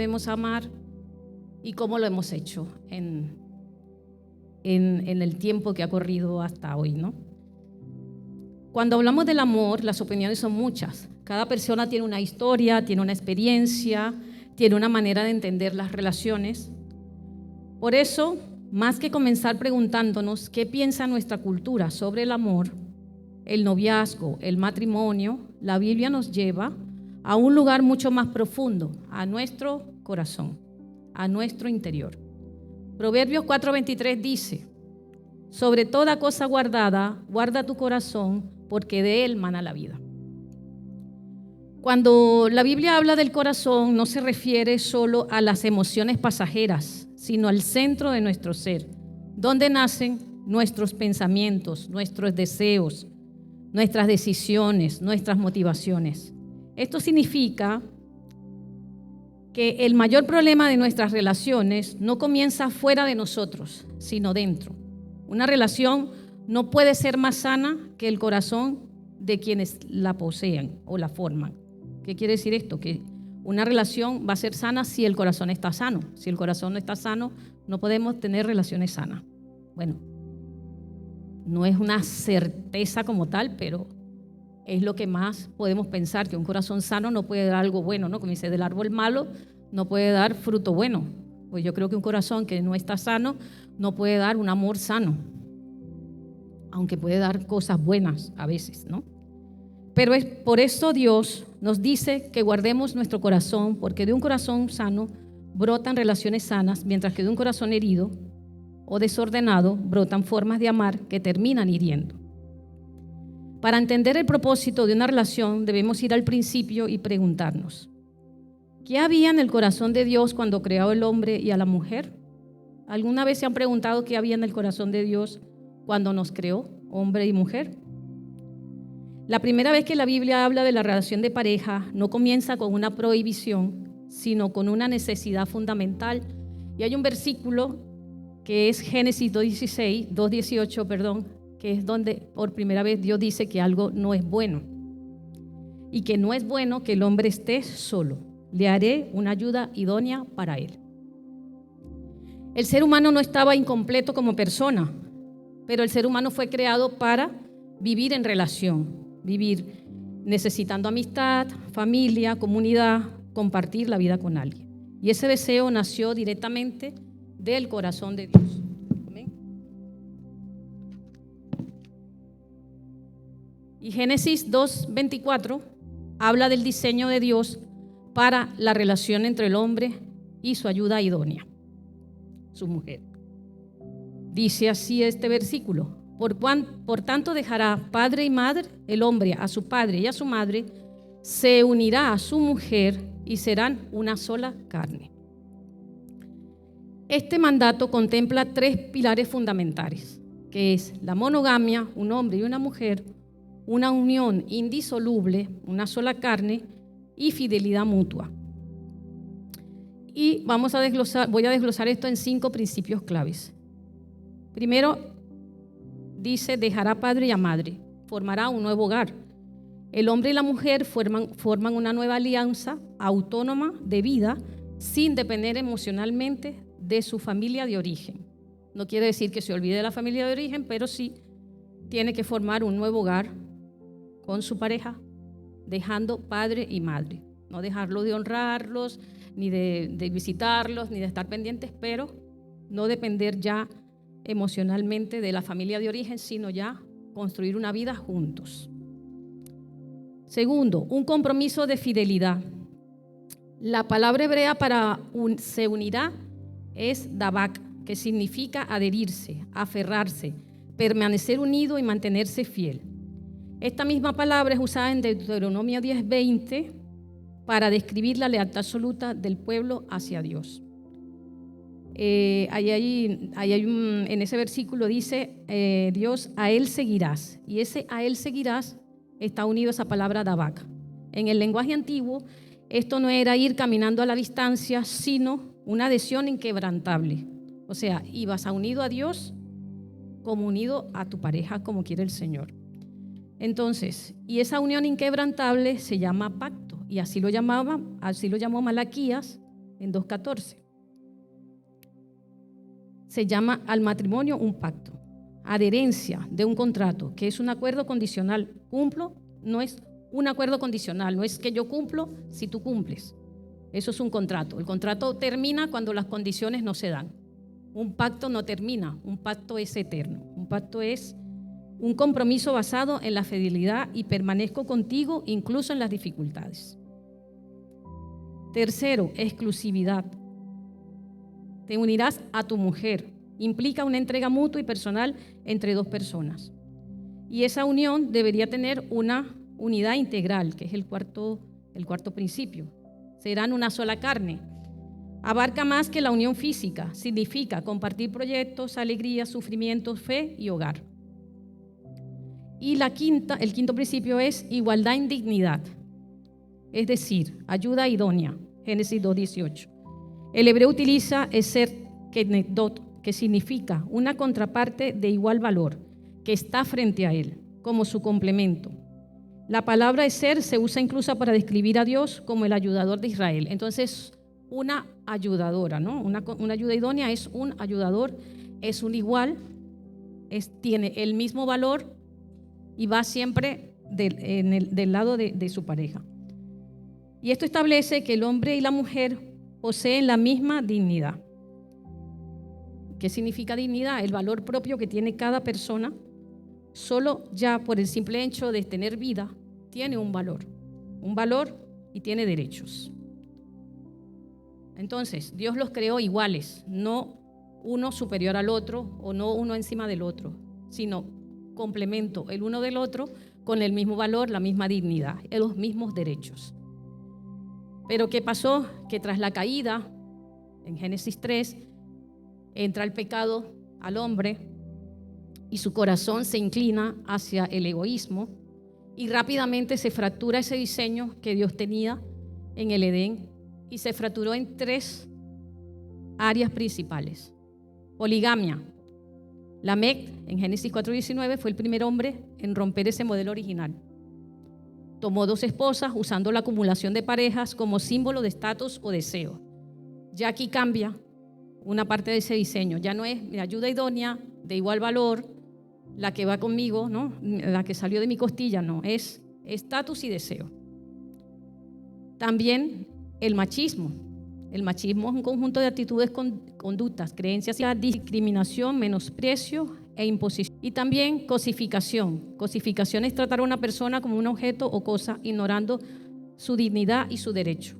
debemos amar y cómo lo hemos hecho en el tiempo que ha corrido hasta hoy, ¿no? Cuando hablamos del amor, las opiniones son muchas. Cada persona tiene una historia, tiene una experiencia, tiene una manera de entender las relaciones. Por eso, más que comenzar preguntándonos qué piensa nuestra cultura sobre el amor, el noviazgo, el matrimonio, la Biblia nos lleva a un lugar mucho más profundo, a nuestro corazón, a nuestro interior. Proverbios 4:23 dice: sobre toda cosa guardada, guarda tu corazón, porque de él mana la vida. Cuando la Biblia habla del corazón, no se refiere solo a las emociones pasajeras, sino al centro de nuestro ser, donde nacen nuestros pensamientos, nuestros deseos, nuestras decisiones, nuestras motivaciones. Esto significa que el mayor problema de nuestras relaciones no comienza fuera de nosotros, sino dentro. Una relación no puede ser más sana que el corazón de quienes la poseen o la forman. ¿Qué quiere decir esto? Que una relación va a ser sana si el corazón está sano. Si el corazón no está sano, no podemos tener relaciones sanas. Bueno, no es una certeza como tal, pero es lo que más podemos pensar, que un corazón sano no puede dar algo bueno, ¿no? Como dice, del árbol malo no puede dar fruto bueno. Pues yo creo que un corazón que no está sano no puede dar un amor sano, aunque puede dar cosas buenas a veces, ¿no? Pero es por eso Dios nos dice que guardemos nuestro corazón, porque de un corazón sano brotan relaciones sanas, mientras que de un corazón herido o desordenado brotan formas de amar que terminan hiriendo. Para entender el propósito de una relación debemos ir al principio y preguntarnos: ¿qué había en el corazón de Dios cuando creó el hombre y a la mujer? ¿Alguna vez se han preguntado qué había en el corazón de Dios cuando nos creó, hombre y mujer? La primera vez que la Biblia habla de la relación de pareja no comienza con una prohibición, sino con una necesidad fundamental. Y hay un versículo que es Génesis 2:18, que es donde por primera vez Dios dice que algo no es bueno y que no es bueno que el hombre esté solo. Le haré una ayuda idónea para él. El ser humano no estaba incompleto como persona, pero el ser humano fue creado para vivir en relación, vivir necesitando amistad, familia, comunidad, compartir la vida con alguien. Y ese deseo nació directamente del corazón de Dios. ¿Amén? Y Génesis 2:24 habla del diseño de Dios para la relación entre el hombre y su ayuda idónea, su mujer. Dice así este versículo: por tanto dejará padre y madre el hombre a su padre y a su madre, se unirá a su mujer y serán una sola carne. Este mandato contempla 3 pilares fundamentales, que es la monogamia, un hombre y una mujer, una unión indisoluble, una sola carne, y fidelidad mutua. Y voy a desglosar esto en 5 principios claves. Primero, dice: dejará padre y a madre, formará un nuevo hogar. El hombre y la mujer forman una nueva alianza autónoma de vida, sin depender emocionalmente de su familia de origen. No quiere decir que se olvide de la familia de origen, pero sí tiene que formar un nuevo hogar con su pareja, dejando padre y madre. No dejarlo de honrarlos, ni de visitarlos, ni de estar pendientes, pero no depender ya emocionalmente de la familia de origen, sino ya construir una vida juntos. Segundo, un compromiso de fidelidad. La palabra hebrea para se unirá es dabak, que significa adherirse, aferrarse, permanecer unido y mantenerse fiel. Esta misma palabra es usada en Deuteronomio 10:20 para describir la lealtad absoluta del pueblo hacia Dios. En ese versículo dice Dios: a él seguirás, y ese a él seguirás está unido a esa palabra dabak. En el lenguaje antiguo, esto no era ir caminando a la distancia, sino una adhesión inquebrantable. O sea, ibas unido a Dios como unido a tu pareja, como quiere el Señor. Entonces, y esa unión inquebrantable se llama pacto, y así lo llamó Malaquías en 2:14. Se llama al matrimonio un pacto, adherencia de un contrato, que es un acuerdo condicional. Cumplo, no es un acuerdo condicional, no es que yo cumplo si tú cumples. Eso es un contrato. El contrato termina cuando las condiciones no se dan. Un pacto no termina, un pacto es eterno. Un pacto es un compromiso basado en la fidelidad y permanezco contigo incluso en las dificultades. Tercero, exclusividad. Te unirás a tu mujer. Implica una entrega mutua y personal entre dos personas. Y esa unión debería tener una unidad integral, que es el cuarto principio. Serán una sola carne. Abarca más que la unión física. Significa compartir proyectos, alegrías, sufrimientos, fe y hogar. Y el quinto principio es igualdad en dignidad. Es decir, ayuda idónea. Génesis 2:18. El hebreo utiliza eser kenedot, que significa una contraparte de igual valor, que está frente a él, como su complemento. La palabra eser se usa incluso para describir a Dios como el ayudador de Israel. Entonces, una ayudadora, ¿no? Una ayuda idónea es un ayudador, es un igual, tiene el mismo valor y va siempre del lado de su pareja. Y esto establece que el hombre y la mujer poseen la misma dignidad. ¿Qué significa dignidad? El valor propio que tiene cada persona, solo ya por el simple hecho de tener vida, tiene un valor y tiene derechos. Entonces, Dios los creó iguales, no uno superior al otro o no uno encima del otro, sino complemento el uno del otro con el mismo valor, la misma dignidad, los mismos derechos. Pero ¿qué pasó? Que tras la caída, en Génesis 3, entra el pecado al hombre y su corazón se inclina hacia el egoísmo y rápidamente se fractura ese diseño que Dios tenía en el Edén y se fracturó en 3 áreas principales. Poligamia. Lamec, en Génesis 4:19, fue el primer hombre en romper ese modelo original. Tomó 2 esposas usando la acumulación de parejas como símbolo de estatus o deseo. Ya aquí cambia una parte de ese diseño. Ya no es mi ayuda idónea de igual valor, la que va conmigo, ¿no? La que salió de mi costilla, no. Es estatus y deseo. También el machismo. El machismo es un conjunto de actitudes, conductas, creencias, discriminación, menosprecio e imposición. Y también cosificación. Cosificación es tratar a una persona como un objeto o cosa, ignorando su dignidad y su derecho.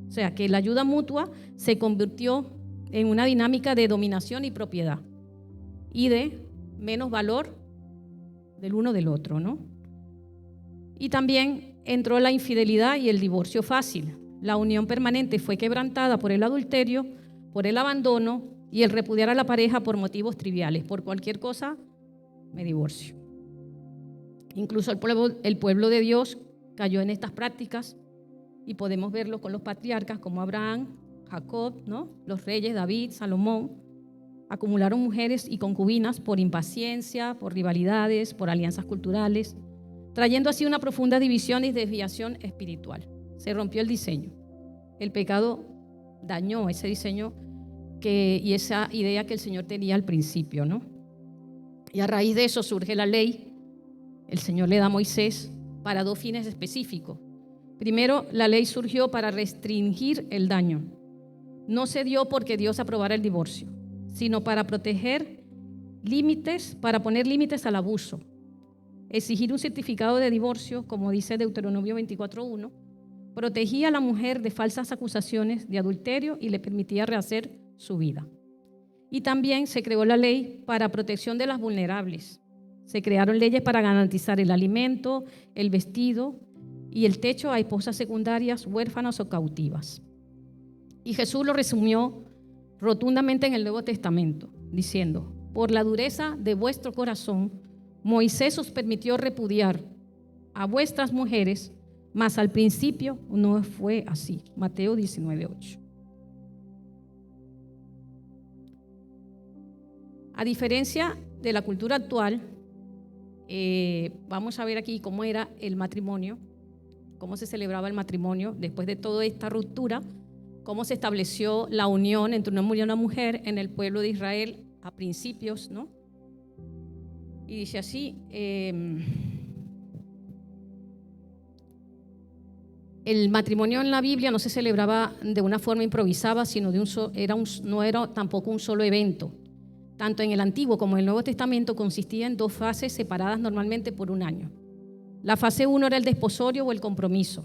O sea, que la ayuda mutua se convirtió en una dinámica de dominación y propiedad y de menos valor del uno del otro, ¿no? Y también entró la infidelidad y el divorcio fácil. La unión permanente fue quebrantada por el adulterio, por el abandono y el repudiar a la pareja por motivos triviales. Por cualquier cosa, me divorcio. Incluso el pueblo de Dios cayó en estas prácticas y podemos verlo con los patriarcas como Abraham, Jacob, ¿no? Los reyes, David, Salomón. Acumularon mujeres y concubinas por impaciencia, por rivalidades, por alianzas culturales, trayendo así una profunda división y desviación espiritual. Se rompió el diseño. El pecado dañó ese diseño y esa idea que el Señor tenía al principio, ¿no? Y a raíz de eso surge la ley. El Señor le da a Moisés para 2 fines específicos. Primero, la ley surgió para restringir el daño. No se dio porque Dios aprobara el divorcio, sino para proteger límites, para poner límites al abuso. Exigir un certificado de divorcio, como dice Deuteronomio 24:1, protegía a la mujer de falsas acusaciones de adulterio y le permitía rehacer su vida. Y también se creó la ley para protección de las vulnerables. Se crearon leyes para garantizar el alimento, el vestido y el techo a esposas secundarias, huérfanas o cautivas. Y Jesús lo resumió rotundamente en el Nuevo Testamento, diciendo: por la dureza de vuestro corazón, Moisés os permitió repudiar a vuestras mujeres, mas al principio no fue así. Mateo 19:8. A diferencia de la cultura actual, vamos a ver aquí cómo era el matrimonio, cómo se celebraba el matrimonio después de toda esta ruptura cómo se estableció la unión entre un hombre y una mujer en el pueblo de Israel a principios, ¿no? Y dice así, el matrimonio en la Biblia no se celebraba de una forma improvisada, sino no era tampoco un solo evento. Tanto en el Antiguo como en el Nuevo Testamento consistía en 2 fases separadas normalmente por un año. La fase 1 era el desposorio o el compromiso.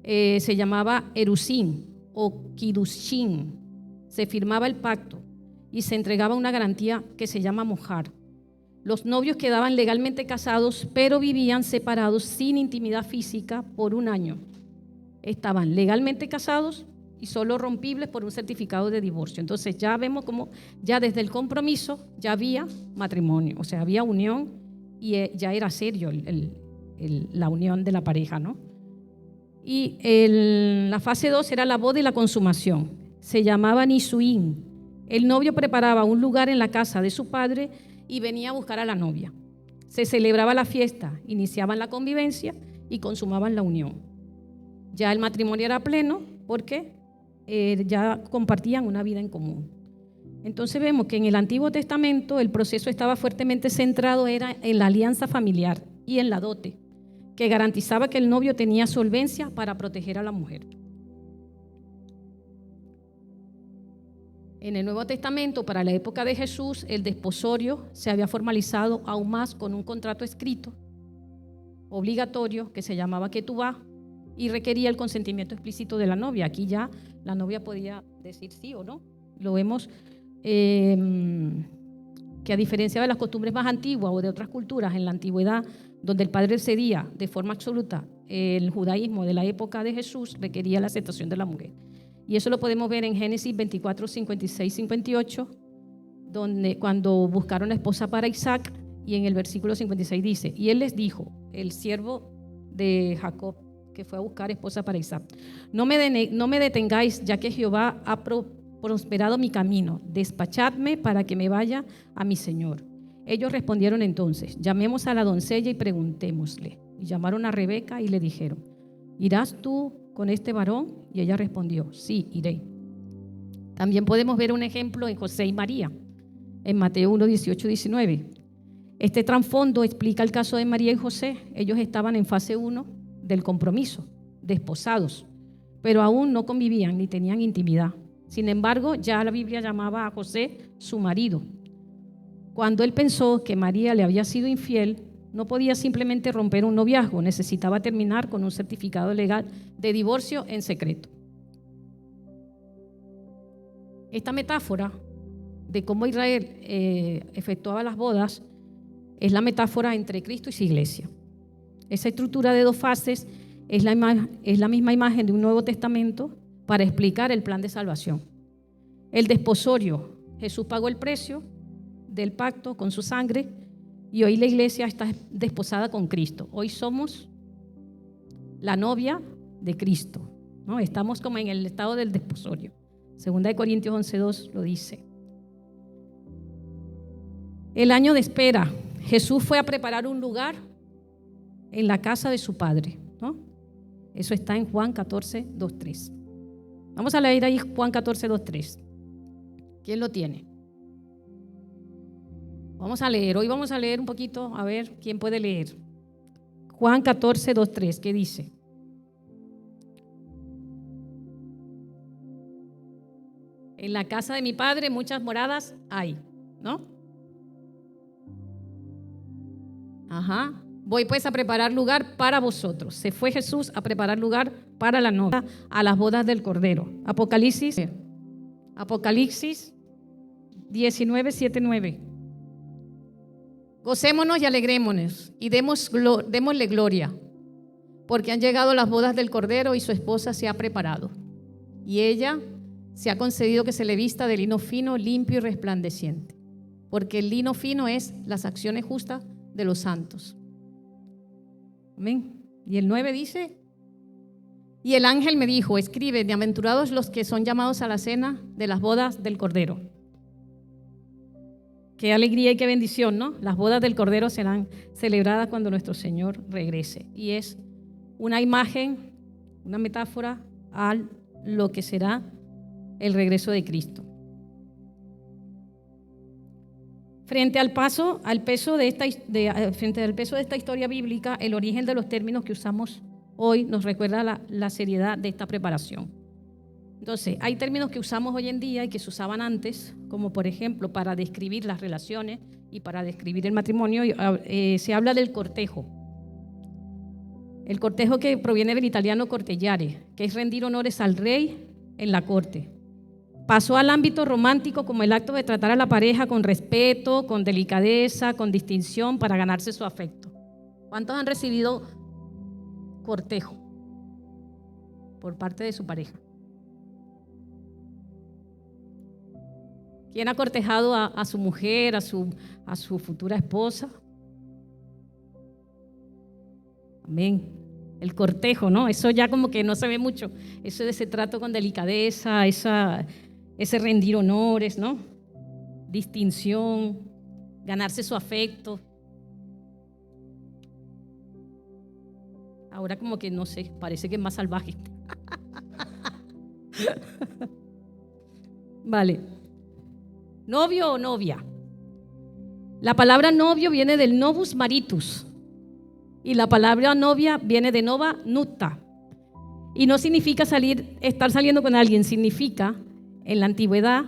Se llamaba Erusín o Kidushin. Se firmaba el pacto y se entregaba una garantía que se llama mojar. Los novios quedaban legalmente casados, pero vivían separados sin intimidad física por un año. Estaban legalmente casados y solo rompibles por un certificado de divorcio. Entonces ya vemos como ya desde el compromiso ya había matrimonio, o sea, había unión y ya era serio la unión de la pareja, ¿no? Y la fase 2 era la boda y la consumación. Se llamaba Nisuín. El novio preparaba un lugar en la casa de su padre y venía a buscar a la novia. Se celebraba la fiesta, iniciaban la convivencia y consumaban la unión. Ya el matrimonio era pleno porque ya compartían una vida en común. Entonces vemos que en el Antiguo Testamento el proceso estaba fuertemente centrado era en la alianza familiar y en la dote, que garantizaba que el novio tenía solvencia para proteger a la mujer. En el Nuevo Testamento, para la época de Jesús, el desposorio se había formalizado aún más con un contrato escrito obligatorio que se llamaba ketubá y requería el consentimiento explícito de la novia. Aquí ya la novia podía decir sí o no. Lo vemos que a diferencia de las costumbres más antiguas o de otras culturas en la antigüedad, donde el padre cedía de forma absoluta, el judaísmo de la época de Jesús requería la aceptación de la mujer. Y eso lo podemos ver en Génesis 24, 56, 58, donde cuando buscaron la esposa para Isaac, y en el versículo 56 dice, y él les dijo, el siervo de Jacob, que fue a buscar esposa para Isaac, no me detengáis, ya que Jehová ha prosperado mi camino, despachadme para que me vaya a mi señor. Ellos respondieron entonces, llamemos a la doncella y preguntémosle. Y llamaron a Rebeca y le dijeron, ¿irás tú con este varón? Y ella respondió, sí, iré. También podemos ver un ejemplo en José y María, en Mateo 1, 18, 19. Este trasfondo explica el caso de María y José. Ellos estaban en fase 1 del compromiso, desposados, pero aún no convivían ni tenían intimidad. Sin embargo, ya la Biblia llamaba a José su marido. Cuando él pensó que María le había sido infiel, no podía simplemente romper un noviazgo, necesitaba terminar con un certificado legal de divorcio en secreto. Esta metáfora de cómo Israel efectuaba las bodas es la metáfora entre Cristo y su iglesia. Esa estructura de 2 fases es la misma imagen de un Nuevo Testamento para explicar el plan de salvación. El desposorio, Jesús pagó el precio del pacto con su sangre y hoy la iglesia está desposada con Cristo. Hoy somos la novia de Cristo, ¿no? Estamos como en el estado del desposorio. 2 Corintios 11:2 lo dice. El año de espera. Jesús fue a preparar un lugar en la casa de su Padre, ¿no? Eso está en Juan 14:2-3. Vamos a leer ahí Juan 14:2-3. ¿Quién lo tiene? Vamos a leer. Hoy vamos a leer un poquito, a ver quién puede leer. Juan 14:2-3, ¿qué dice? En la casa de mi Padre muchas moradas hay, ¿no? Ajá. Voy pues a preparar lugar para vosotros. Se fue Jesús a preparar lugar para la novia, a las bodas del Cordero. Apocalipsis 19:7-9. Gocémonos y alegrémonos y démosle gloria, porque han llegado las bodas del Cordero y su esposa se ha preparado. Y ella se ha concedido que se le vista de lino fino, limpio y resplandeciente, porque el lino fino es las acciones justas de los santos. Amén. Y el 9 dice, y el ángel me dijo, escribe, bienaventurados los que son llamados a la cena de las bodas del Cordero. Qué alegría y qué bendición, ¿no? Las bodas del Cordero serán celebradas cuando nuestro Señor regrese. Y es una imagen, una metáfora al lo que será el regreso de Cristo. Frente al peso de esta historia bíblica, el origen de los términos que usamos hoy nos recuerda la seriedad de esta preparación. Entonces, hay términos que usamos hoy en día y que se usaban antes, como por ejemplo para describir las relaciones y para describir el matrimonio, se habla del cortejo. El cortejo que proviene del italiano cortellare, que es rendir honores al rey en la corte. Pasó al ámbito romántico como el acto de tratar a la pareja con respeto, con delicadeza, con distinción para ganarse su afecto. ¿Cuántos han recibido cortejo por parte de su pareja? ¿Quién ha cortejado a su mujer, a su futura esposa? Amén. El cortejo, ¿no? Eso ya como que no se ve mucho. Eso de ese trato con delicadeza, ese rendir honores, ¿no? Distinción, ganarse su afecto. Ahora como que no sé, parece que es más salvaje. Vale. ¿Novio o novia? La palabra novio viene del novus maritus y la palabra novia viene de nova nupta. Y no significa estar saliendo con alguien, significa en la antigüedad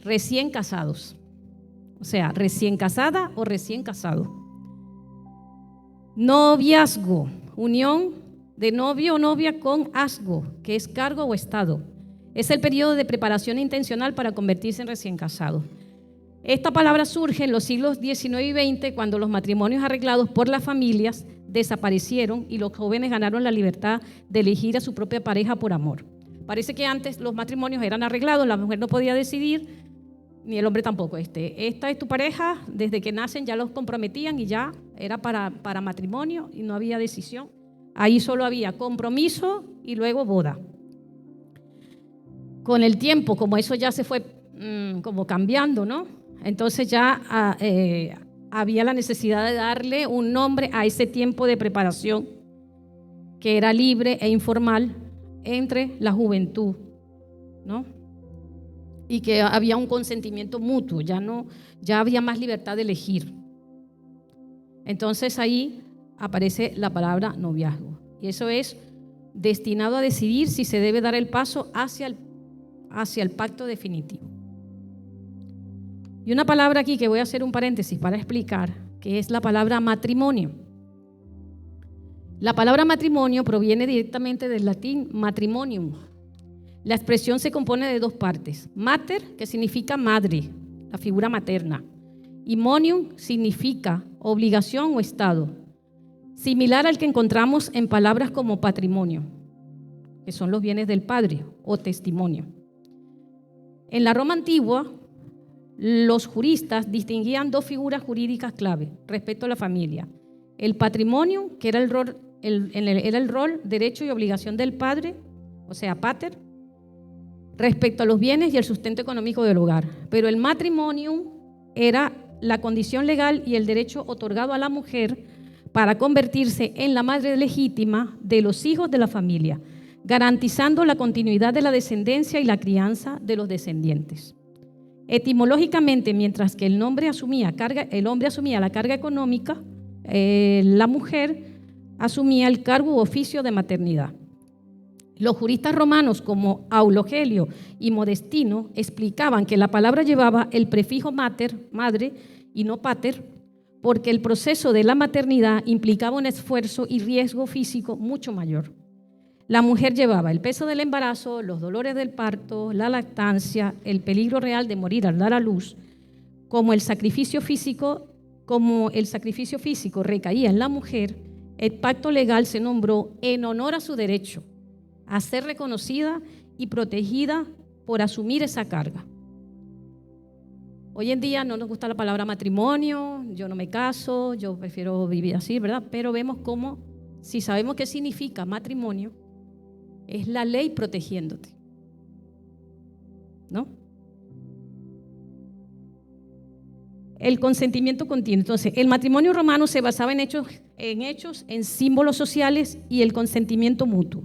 recién casados. O sea, recién casada o recién casado. Noviazgo, unión de novio o novia con asgo, que es cargo o estado. Es el periodo de preparación intencional para convertirse en recién casado. Esta palabra surge en los siglos XIX y XX cuando los matrimonios arreglados por las familias desaparecieron y los jóvenes ganaron la libertad de elegir a su propia pareja por amor. Parece que antes los matrimonios eran arreglados, la mujer no podía decidir, ni el hombre tampoco. Esta es tu pareja, desde que nacen ya los comprometían y ya era para matrimonio y no había decisión. Ahí solo había compromiso y luego boda. Con el tiempo, como eso ya se fue como cambiando, ¿no? Entonces ya había la necesidad de darle un nombre a ese tiempo de preparación que era libre e informal entre la juventud, ¿no? Y que había un consentimiento mutuo, ya había más libertad de elegir. Entonces ahí aparece la palabra noviazgo. Y eso es destinado a decidir si se debe dar el paso hacia el pacto definitivo. Y una palabra aquí que voy a hacer un paréntesis para explicar, que es la palabra matrimonio. La palabra matrimonio proviene directamente del latín matrimonium. La expresión se compone de dos partes. Mater, que significa madre, la figura materna, y monium significa obligación o estado, similar al que encontramos en palabras como patrimonio, que son los bienes del padre, o testimonio. En la Roma antigua, los juristas distinguían dos figuras jurídicas clave respecto a la familia. El patrimonio, que era el rol, derecho y obligación del padre, o sea, pater, respecto a los bienes y el sustento económico del hogar. Pero el matrimonium era la condición legal y el derecho otorgado a la mujer para convertirse en la madre legítima de los hijos de la familia, garantizando la continuidad de la descendencia y la crianza de los descendientes. Etimológicamente, mientras que el hombre asumía la carga económica, la mujer asumía el cargo u oficio de maternidad. Los juristas romanos como Aulogelio y Modestino explicaban que la palabra llevaba el prefijo mater, madre, y no pater, porque el proceso de la maternidad implicaba un esfuerzo y riesgo físico mucho mayor. La mujer llevaba el peso del embarazo, los dolores del parto, la lactancia, el peligro real de morir al dar a luz. Como el sacrificio físico recaía en la mujer, el pacto legal se nombró en honor a su derecho a ser reconocida y protegida por asumir esa carga. Hoy en día no nos gusta la palabra matrimonio, yo no me caso, yo prefiero vivir así, ¿verdad? Pero vemos cómo, si sabemos qué significa matrimonio, es la ley protegiéndote, ¿no? El consentimiento continuo. Entonces, el matrimonio romano se basaba en hechos, en símbolos sociales y el consentimiento mutuo.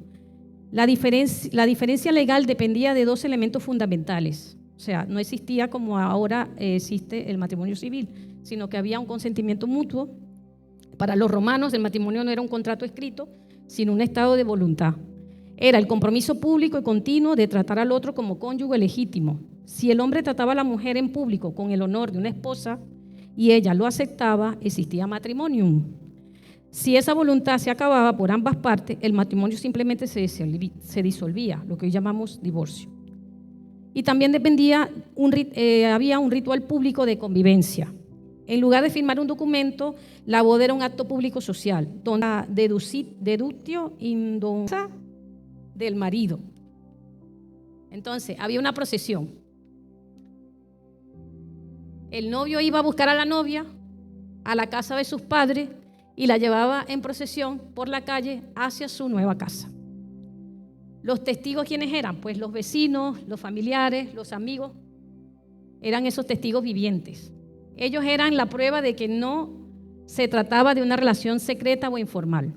La diferencia legal dependía de dos elementos fundamentales. O sea, no existía como ahora existe el matrimonio civil, sino que había un consentimiento mutuo. Para los romanos el matrimonio no era un contrato escrito, sino un estado de voluntad. Era el compromiso público y continuo de tratar al otro como cónyuge legítimo. Si el hombre trataba a la mujer en público con el honor de una esposa y ella lo aceptaba, existía matrimonium. Si esa voluntad se acababa por ambas partes, el matrimonio simplemente se disolvía, lo que hoy llamamos divorcio. Y también había un ritual público de convivencia. En lugar de firmar un documento, la boda era un acto público social, donde la dedutio indonsa del marido. Entonces, había una procesión. El novio iba a buscar a la novia a la casa de sus padres y la llevaba en procesión por la calle hacia su nueva casa. Los testigos, ¿quiénes eran? Pues los vecinos, los familiares, los amigos, eran esos testigos vivientes. Ellos eran la prueba de que no se trataba de una relación secreta o informal.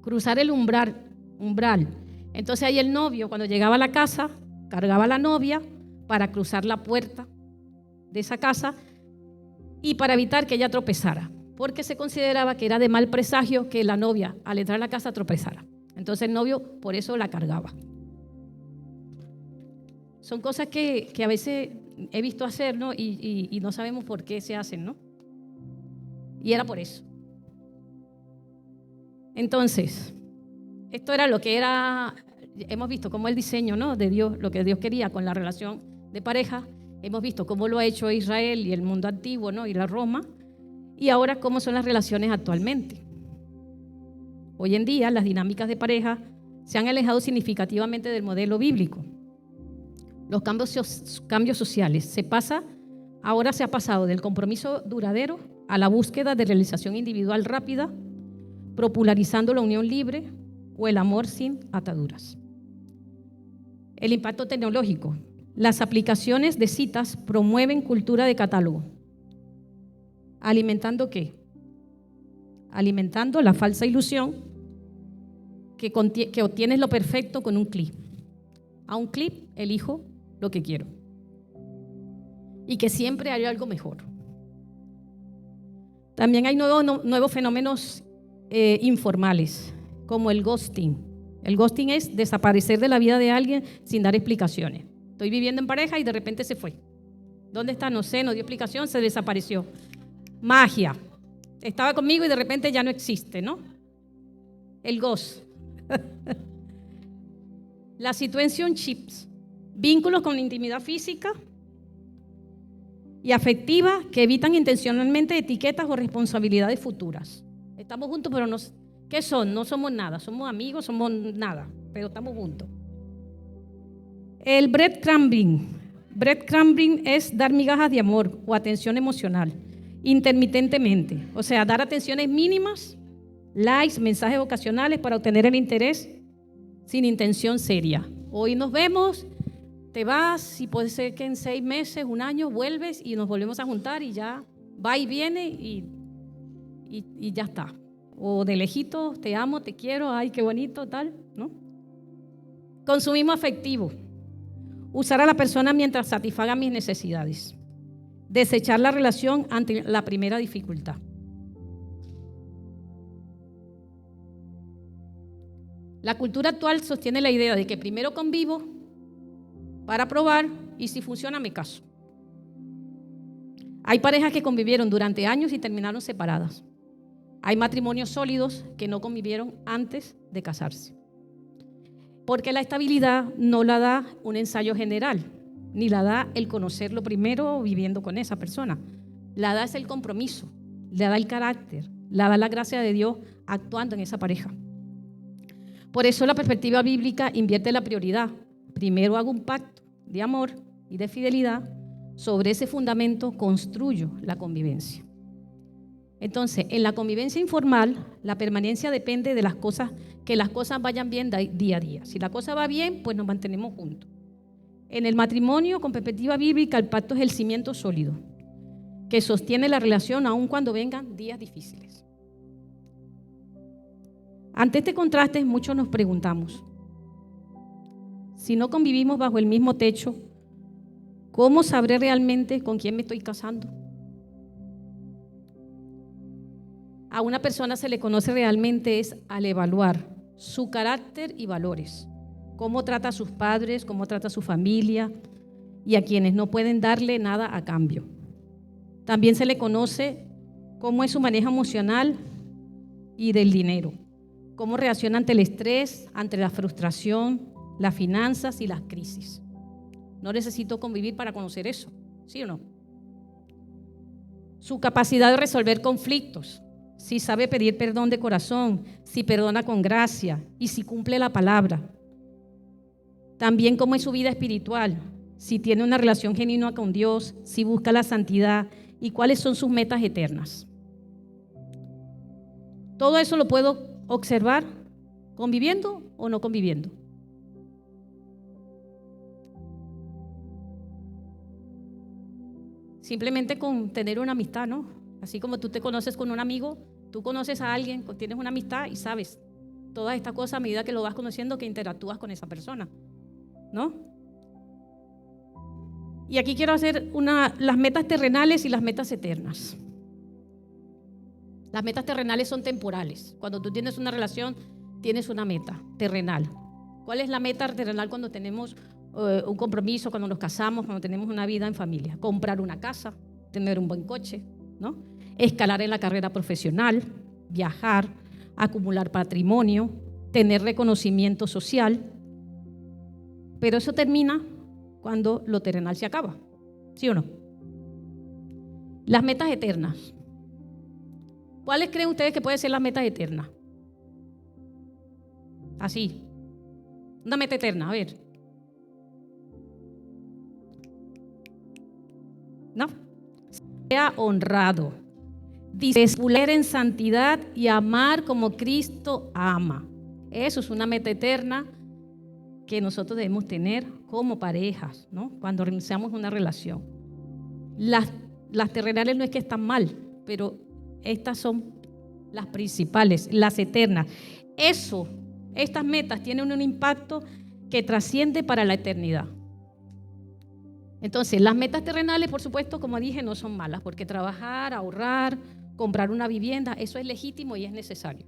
Cruzar el umbral. Entonces ahí el novio, cuando llegaba a la casa, cargaba a la novia para cruzar la puerta de esa casa y para evitar que ella tropezara, porque se consideraba que era de mal presagio que la novia al entrar a la casa tropezara. Entonces el novio por eso la cargaba. Son cosas que a veces he visto hacer, ¿no? Y no sabemos por qué se hacen, ¿no? Y era por eso. Entonces, esto era lo que era, hemos visto cómo el diseño, ¿no? de Dios, lo que Dios quería con la relación de pareja. Hemos visto cómo lo ha hecho Israel y el mundo antiguo, ¿no? y la Roma. Y ahora cómo son las relaciones actualmente. Hoy en día las dinámicas de pareja se han alejado significativamente del modelo bíblico. Los cambios sociales. Ahora se ha pasado del compromiso duradero a la búsqueda de realización individual rápida, popularizando la unión libre o el amor sin ataduras. El impacto tecnológico. Las aplicaciones de citas promueven cultura de catálogo. ¿Alimentando qué? Alimentando la falsa ilusión que obtienes lo perfecto con un clic. A un clic elijo lo que quiero. Y que siempre hay algo mejor. También hay nuevos fenómenos informales, como el ghosting. El ghosting es desaparecer de la vida de alguien sin dar explicaciones. Estoy viviendo en pareja y de repente se fue. ¿Dónde está? No sé, no dio explicación, se desapareció. Magia. Estaba conmigo y de repente ya no existe, ¿no? El ghost. La situationships. Vínculos con intimidad física y afectiva que evitan intencionalmente etiquetas o responsabilidades futuras. Estamos juntos, pero ¿qué son? No somos nada, somos amigos, somos nada, pero estamos juntos. El breadcrumbing. Breadcrumbing es dar migajas de amor o atención emocional, intermitentemente. O sea, dar atenciones mínimas, likes, mensajes ocasionales para obtener el interés sin intención seria. Hoy nos vemos, te vas y puede ser que en 6 meses, 1 año vuelves y nos volvemos a juntar y ya va y viene y ya está. O de lejitos, te amo, te quiero, ay, qué bonito, tal, ¿no? Consumismo afectivo. Usar a la persona mientras satisfaga mis necesidades. Desechar la relación ante la primera dificultad. La cultura actual sostiene la idea de que primero convivo para probar y si funciona me caso. Hay parejas que convivieron durante años y terminaron separadas. Hay matrimonios sólidos que no convivieron antes de casarse. Porque la estabilidad no la da un ensayo general, ni la da el conocerlo primero viviendo con esa persona. La da es el compromiso, la da el carácter, la da la gracia de Dios actuando en esa pareja. Por eso la perspectiva bíblica invierte la prioridad. Primero hago un pacto de amor y de fidelidad. Sobre ese fundamento construyo la convivencia. Entonces, en la convivencia informal, la permanencia depende de que las cosas vayan bien día a día. Si la cosa va bien, pues nos mantenemos juntos. En el matrimonio, con perspectiva bíblica, el pacto es el cimiento sólido que sostiene la relación aun cuando vengan días difíciles. Ante este contraste, muchos nos preguntamos, Si no convivimos bajo el mismo techo, ¿cómo sabré realmente con quién me estoy casando? A una persona se le conoce realmente es al evaluar su carácter y valores, cómo trata a sus padres, cómo trata a su familia y a quienes no pueden darle nada a cambio. También se le conoce cómo es su manejo emocional y del dinero, cómo reacciona ante el estrés, ante la frustración, las finanzas y las crisis. No necesito convivir para conocer eso, ¿sí o no? Su capacidad de resolver conflictos, si sabe pedir perdón de corazón, si perdona con gracia y si cumple la palabra. También cómo es su vida espiritual, si tiene una relación genuina con Dios, si busca la santidad y cuáles son sus metas eternas. Todo eso lo puedo observar conviviendo o no conviviendo. Simplemente con tener una amistad, ¿no? Así como tú te conoces con un amigo, tú conoces a alguien, tienes una amistad y sabes todas estas cosas a medida que lo vas conociendo, que interactúas con esa persona, ¿no? Y aquí quiero hacer las metas terrenales y las metas eternas. Las metas terrenales son temporales. Cuando tú tienes una relación, tienes una meta terrenal. ¿Cuál es la meta terrenal cuando tenemos un compromiso, cuando nos casamos, cuando tenemos una vida en familia? Comprar una casa, tener un buen coche, ¿no? Escalar en la carrera profesional, viajar, acumular patrimonio, tener reconocimiento social. Pero eso termina cuando lo terrenal se acaba, ¿sí o no? Las metas eternas. ¿Cuáles creen ustedes que pueden ser las metas eternas? Así. Una meta eterna, a ver. ¿No? Sea honrado, discipular en santidad y amar como Cristo ama. Eso es una meta eterna que nosotros debemos tener como parejas, ¿no? Cuando iniciamos una relación. Las terrenales no es que están mal, pero estas son las principales, las eternas. Estas metas tienen un impacto que trasciende para la eternidad. Entonces, las metas terrenales, por supuesto, como dije, no son malas, porque trabajar, ahorrar, comprar una vivienda, eso es legítimo y es necesario.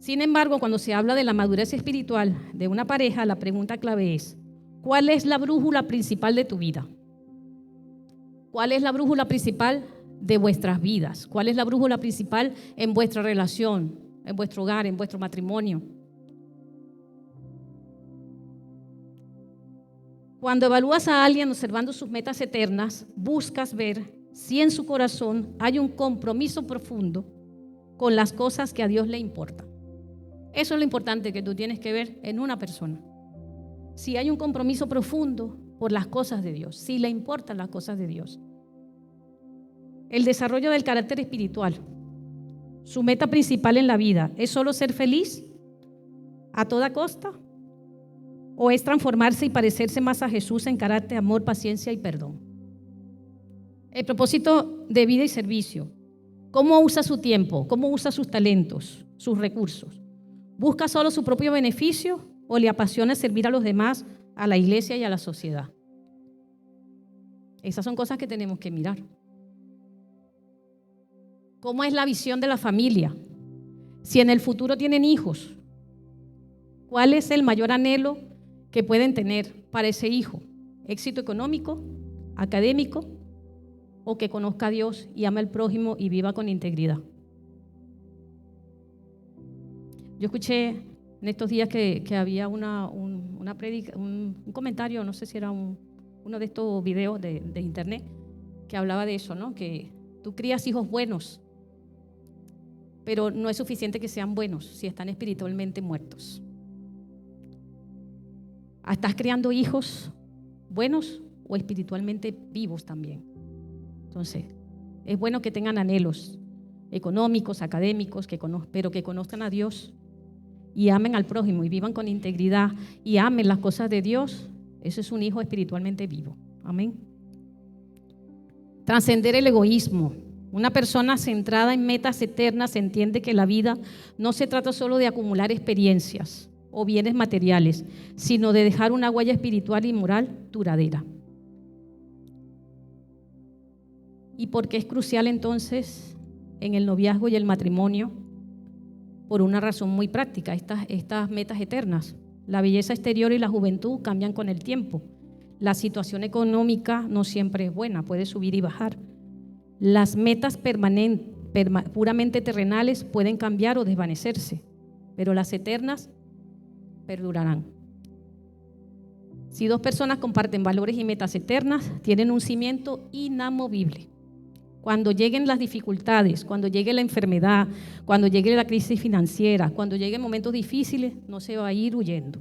Sin embargo, cuando se habla de la madurez espiritual de una pareja, la pregunta clave es: ¿cuál es la brújula principal de tu vida? ¿Cuál es la brújula principal de vuestras vidas? ¿Cuál es la brújula principal en vuestra relación, en vuestro hogar, en vuestro matrimonio? Cuando evalúas a alguien observando sus metas eternas, buscas ver si en su corazón hay un compromiso profundo con las cosas que a Dios le importan. Eso es lo importante que tú tienes que ver en una persona. Si hay un compromiso profundo por las cosas de Dios, si le importan las cosas de Dios. El desarrollo del carácter espiritual. Su meta principal en la vida ¿es solo ser feliz a toda costa? ¿O es transformarse y parecerse más a Jesús en carácter, amor, paciencia y perdón? El propósito de vida y servicio. ¿Cómo usa su tiempo? ¿Cómo usa sus talentos, sus recursos? ¿Busca solo su propio beneficio o le apasiona servir a los demás, a la iglesia y a la sociedad? Esas son cosas que tenemos que mirar. ¿Cómo es la visión de la familia? Si en el futuro tienen hijos, ¿cuál es el mayor anhelo que pueden tener para ese hijo? ¿Éxito económico, académico o que conozca a Dios y ame al prójimo y viva con integridad? Yo escuché en estos días que había una predica, un comentario, no sé si era uno de estos videos de internet, que hablaba de eso, ¿no? Que tú crías hijos buenos, pero no es suficiente que sean buenos si están espiritualmente muertos. ¿Estás criando hijos buenos o espiritualmente vivos también? Entonces, es bueno que tengan anhelos económicos, académicos, pero que conozcan a Dios y amen al prójimo y vivan con integridad y amen las cosas de Dios. Ese es un hijo espiritualmente vivo. Amén. Trascender el egoísmo. Una persona centrada en metas eternas entiende que la vida no se trata solo de acumular experiencias, o bienes materiales, sino de dejar una huella espiritual y moral duradera. ¿Y por qué es crucial entonces en el noviazgo y el matrimonio? Por una razón muy práctica, estas metas eternas. La belleza exterior y la juventud cambian con el tiempo. La situación económica no siempre es buena, puede subir y bajar. Las metas puramente terrenales pueden cambiar o desvanecerse, pero las eternas perdurarán. Si dos personas comparten valores y metas eternas, tienen un cimiento inamovible. Cuando lleguen las dificultades, cuando llegue la enfermedad, cuando llegue la crisis financiera, cuando lleguen momentos difíciles, no se va a ir huyendo.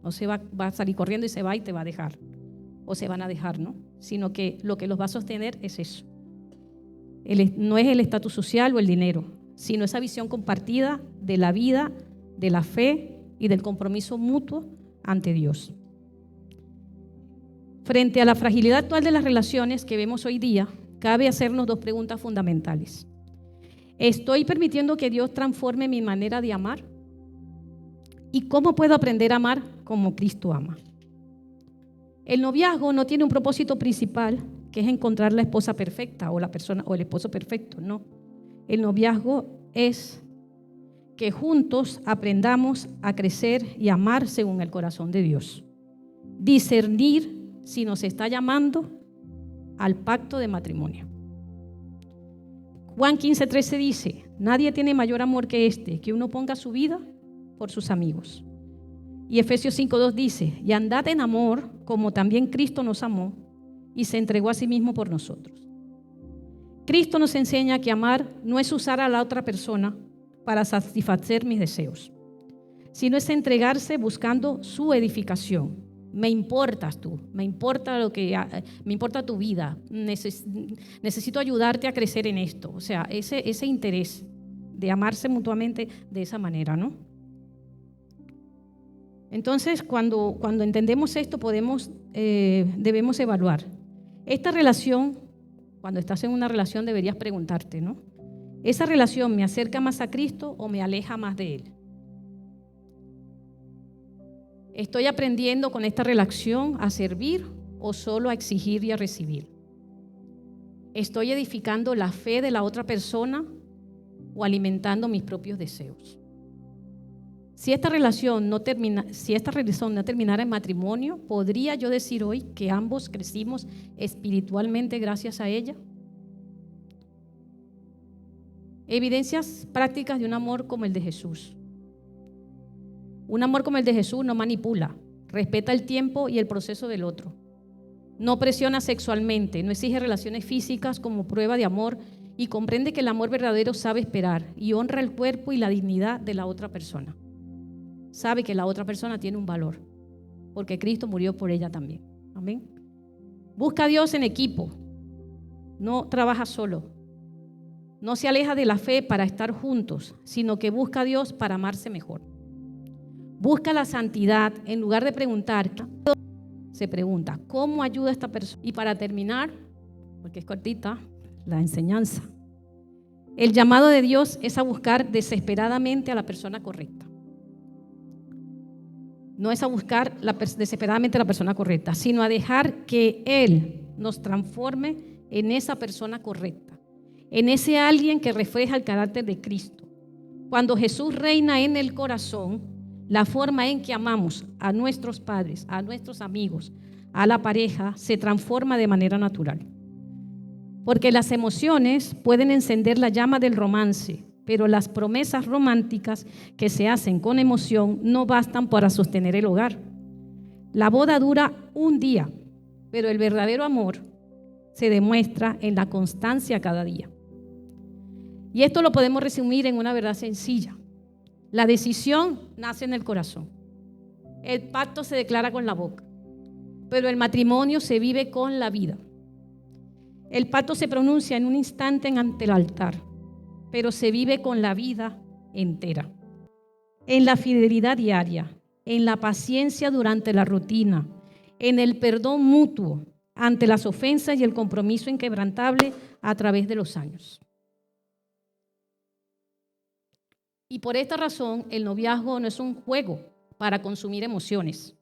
No se va a salir corriendo y se va y te va a dejar. O se van a dejar, ¿no? Sino que lo que los va a sostener es eso. No es el estatus social o el dinero, sino esa visión compartida de la vida, de la fe y del compromiso mutuo ante Dios. Frente a la fragilidad actual de las relaciones que vemos hoy día, cabe hacernos dos preguntas fundamentales. ¿Estoy permitiendo que Dios transforme mi manera de amar? ¿Y cómo puedo aprender a amar como Cristo ama? El noviazgo no tiene un propósito principal, que es encontrar la esposa perfecta o la persona o el esposo perfecto, no. El noviazgo es que juntos aprendamos a crecer y amar según el corazón de Dios. Discernir si nos está llamando al pacto de matrimonio. Juan 15:13 dice: nadie tiene mayor amor que este, que uno ponga su vida por sus amigos. Y Efesios 5:2 dice: y andad en amor, como también Cristo nos amó y se entregó a sí mismo por nosotros. Cristo nos enseña que amar no es usar a la otra persona para satisfacer mis deseos, sino es entregarse buscando su edificación. Me importas tú, me importa tu vida, necesito ayudarte a crecer en esto. O sea, ese interés de amarse mutuamente de esa manera, ¿no? Entonces, cuando entendemos esto, debemos evaluar. Esta relación, cuando estás en una relación, deberías preguntarte, ¿no? ¿Esa relación me acerca más a Cristo o me aleja más de Él? ¿Estoy aprendiendo con esta relación a servir o solo a exigir y a recibir? ¿Estoy edificando la fe de la otra persona o alimentando mis propios deseos? Si esta relación no terminara en matrimonio, ¿podría yo decir hoy que ambos crecimos espiritualmente gracias a ella? Evidencias prácticas de un amor como el de Jesús. Un amor como el de Jesús no manipula, respeta el tiempo y el proceso del otro. No presiona sexualmente, no exige relaciones físicas como prueba de amor y comprende que el amor verdadero sabe esperar y honra el cuerpo y la dignidad de la otra persona. Sabe que la otra persona tiene un valor, porque Cristo murió por ella también. Amén. Busca a Dios en equipo, no trabaja solo. No se aleja de la fe para estar juntos, sino que busca a Dios para amarse mejor. Busca la santidad en lugar de preguntar, se pregunta, ¿cómo ayuda a esta persona? Y para terminar, porque es cortita, la enseñanza. El llamado de Dios es a buscar desesperadamente a la persona correcta. No es a buscar desesperadamente a la persona correcta, sino a dejar que Él nos transforme en esa persona correcta, en ese alguien que refleja el carácter de Cristo. Cuando Jesús reina en el corazón, la forma en que amamos a nuestros padres, a nuestros amigos, a la pareja, se transforma de manera natural. Porque las emociones pueden encender la llama del romance, pero las promesas románticas que se hacen con emoción no bastan para sostener el hogar. La boda dura un día, pero el verdadero amor se demuestra en la constancia cada día. Y esto lo podemos resumir en una verdad sencilla. La decisión nace en el corazón. El pacto se declara con la boca, pero el matrimonio se vive con la vida. El pacto se pronuncia en un instante ante el altar, pero se vive con la vida entera. En la fidelidad diaria, en la paciencia durante la rutina, en el perdón mutuo ante las ofensas y el compromiso inquebrantable a través de los años. Y por esta razón, el noviazgo no es un juego para consumir emociones.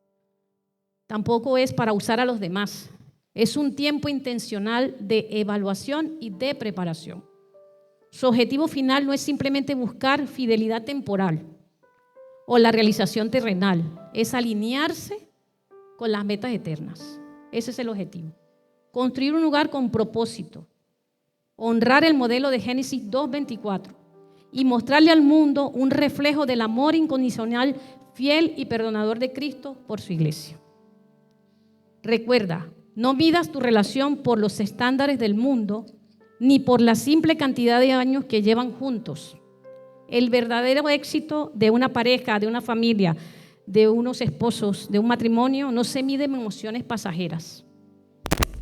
Tampoco es para usar a los demás. Es un tiempo intencional de evaluación y de preparación. Su objetivo final no es simplemente buscar fidelidad temporal o la realización terrenal, es alinearse con las metas eternas. Ese es el objetivo. Construir un lugar con propósito, honrar el modelo de Génesis 2:24 y mostrarle al mundo un reflejo del amor incondicional, fiel y perdonador de Cristo por su iglesia. Recuerda, no midas tu relación por los estándares del mundo ni por la simple cantidad de años que llevan juntos. El verdadero éxito de una pareja, de una familia, de unos esposos, de un matrimonio, no se mide en emociones pasajeras.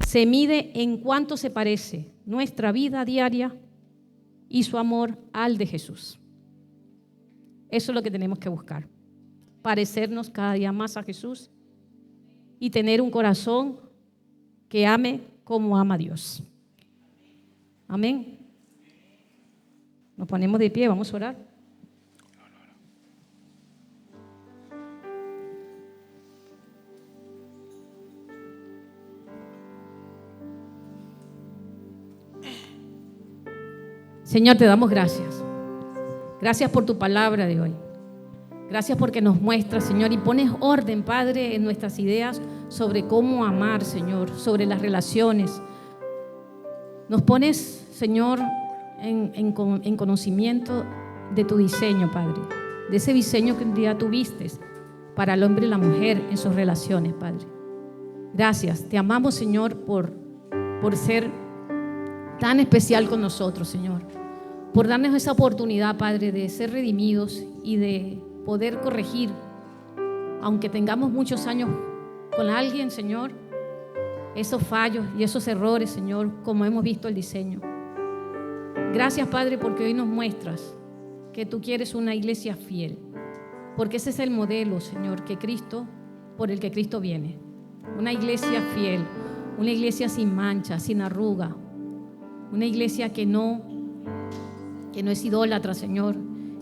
Se mide en cuánto se parece nuestra vida diaria y su amor al de Jesús. Eso es lo que tenemos que buscar. Parecernos cada día más a Jesús y tener un corazón que ame como ama a Dios. Amén. Nos ponemos de pie, vamos a orar. Señor, te damos gracias. Gracias por tu palabra de hoy. Gracias porque nos muestras, Señor, y pones orden, Padre, en nuestras ideas sobre cómo amar, Señor, sobre las relaciones. Nos pones, Señor, en conocimiento de tu diseño, Padre, de ese diseño que un día tuviste para el hombre y la mujer en sus relaciones, Padre. Gracias, te amamos, Señor, por ser tan especial con nosotros, Señor, por darnos esa oportunidad, Padre, de ser redimidos y de poder corregir, aunque tengamos muchos años con alguien, Señor, esos fallos y esos errores, Señor, como hemos visto el diseño. Gracias, Padre, porque hoy nos muestras que tú quieres una iglesia fiel, porque ese es el modelo, Señor, por el que Cristo viene. Una iglesia fiel, una iglesia sin mancha, sin arruga, una iglesia que no es idólatra, Señor,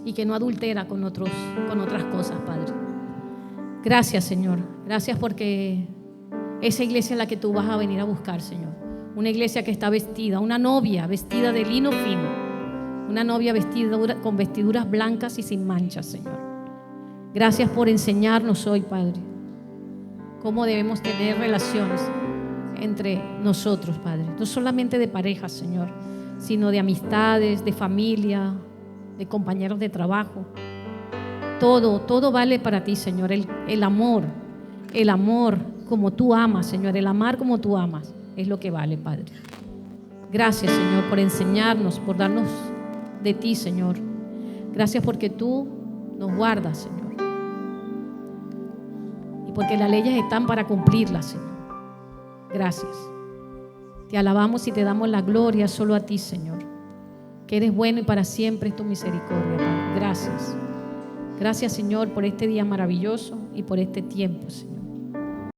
y que no adultera con otras cosas, Padre. Gracias, Señor. Gracias porque esa iglesia es la que tú vas a venir a buscar, Señor. Una iglesia que está vestida, una novia vestida de lino fino, una novia vestida con vestiduras blancas y sin manchas, Señor. Gracias por enseñarnos hoy, Padre, cómo debemos tener relaciones entre nosotros, Padre. No solamente de parejas, Señor, sino de amistades, de familia, de compañeros de trabajo. Todo vale para ti, Señor. El amor como tú amas, Señor. El amar como tú amas es lo que vale, Padre. Gracias, Señor, por enseñarnos, por darnos de ti, Señor. Gracias porque tú nos guardas, Señor. Y porque las leyes están para cumplirlas, Señor. Gracias. Te alabamos y te damos la gloria solo a ti, Señor, que eres bueno y para siempre es tu misericordia, Padre. Gracias. Gracias, Señor, por este día maravilloso y por este tiempo, Señor.